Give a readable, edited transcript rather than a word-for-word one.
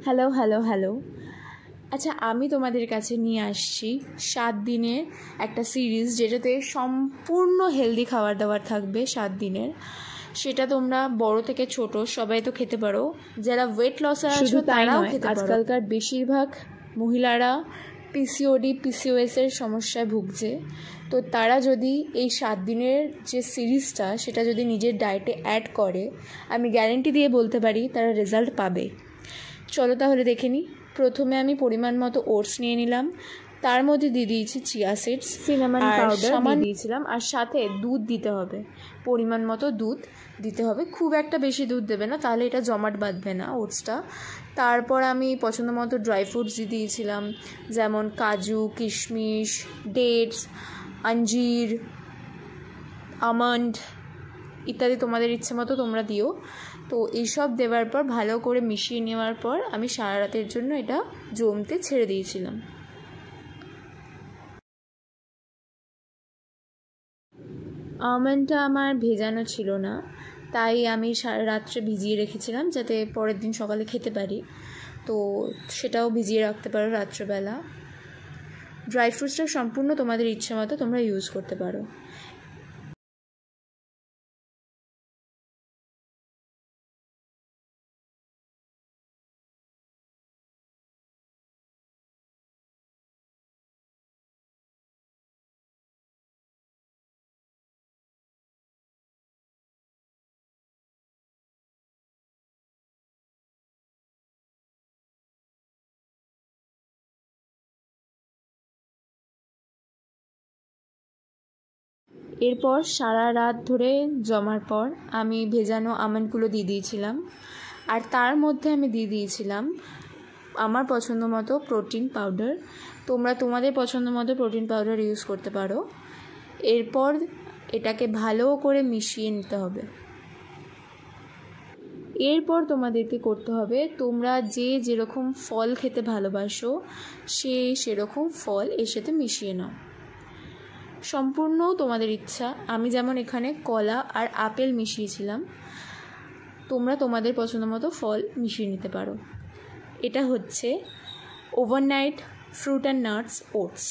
Hello hello hello আচ্ছা, আমি তোমাদের কাছে নিয়ে আসছি 7 দিনের একটা সিরিজ, যেটাতে সম্পূর্ণ হেলদি খাবার দাবার থাকবে 7 দিনের। সেটা তোমরা বড় থেকে ছোট সবাই তো খেতে পারো, যারা ওয়েট লসে আছো তারাও খেতে পারো। আজকালকার বেশিরভাগ মহিলারা পিসিওএস এর সমস্যায় ভুগছে, তো তারা যদি এই 7 দিনের যে সিরিজটা সেটা যদি নিজের ডায়েটে অ্যাড করে, আমি গ্যারেন্টি দিয়ে বলতে পারি তারা রেজাল্ট পাবে। চলো তাহলে দেখে নিই। প্রথমে আমি পরিমাণ মতো ওটস নিয়ে নিলাম, তার মধ্যে দিয়ে দিয়েছি চিয়া সিডস, সিনামন পাউডার দিয়ে দিয়েছিলাম, আর সাথে দুধ দিতে হবে, পরিমাণ মতো দুধ দিতে হবে। খুব একটা বেশি দুধ দেবে না, তাহলে এটা জমাট বাঁধবে না ওটসটা। তারপর আমি পছন্দ মতো ড্রাই ফ্রুটস দিয়ে দিয়েছিলাম, যেমন কাজু, কিশমিশ, ডেটস, আঞ্জির, আমন্ড ইত্যাদি তোমাদের ইচ্ছে মতো তোমরা দিও। তো এইসব দেওয়ার পর ভালো করে মিশিয়ে নেওয়ার পর আমি সারা রাতের জন্য এটা জমতে ছেড়ে দিয়েছিলাম। আমন্ডটা আমার ভেজানো ছিল না, তাই আমি সারা রাত্রে ভিজিয়ে রেখেছিলাম যাতে পরের দিন সকালে খেতে পারি। তো সেটাও ভিজিয়ে রাখতে পারো রাত্রেবেলা। ড্রাই ফ্রুটসটা সম্পূর্ণ তোমাদের ইচ্ছে মতো তোমরা ইউজ করতে পারো। এরপর সারা রাত ধরে জমার পর আমি ভেজানো আমন্ডগুলো দিয়ে দিয়েছিলাম, আর তার মধ্যে আমি দিয়ে দিয়েছিলাম আমার পছন্দ মতো প্রোটিন পাউডার। তোমরা তোমাদের পছন্দ মতো প্রোটিন পাউডার ইউজ করতে পারো। এরপর এটাকে ভালো করে মিশিয়ে নিতে হবে। এরপর তোমাদেরকে করতে হবে, তোমরা যে যেরকম ফল খেতে ভালোবাসো সেরকম ফল এর সাথে মিশিয়ে নাও। সম্পূর্ণ তোমাদের ইচ্ছা। আমি যেমন এখানে কলা আর আপেল মিশিয়েছিলাম, তোমরা তোমাদের পছন্দ মতো ফল মিশিয়ে নিতে পারো। এটা হচ্ছে overnight fruit and nuts oats.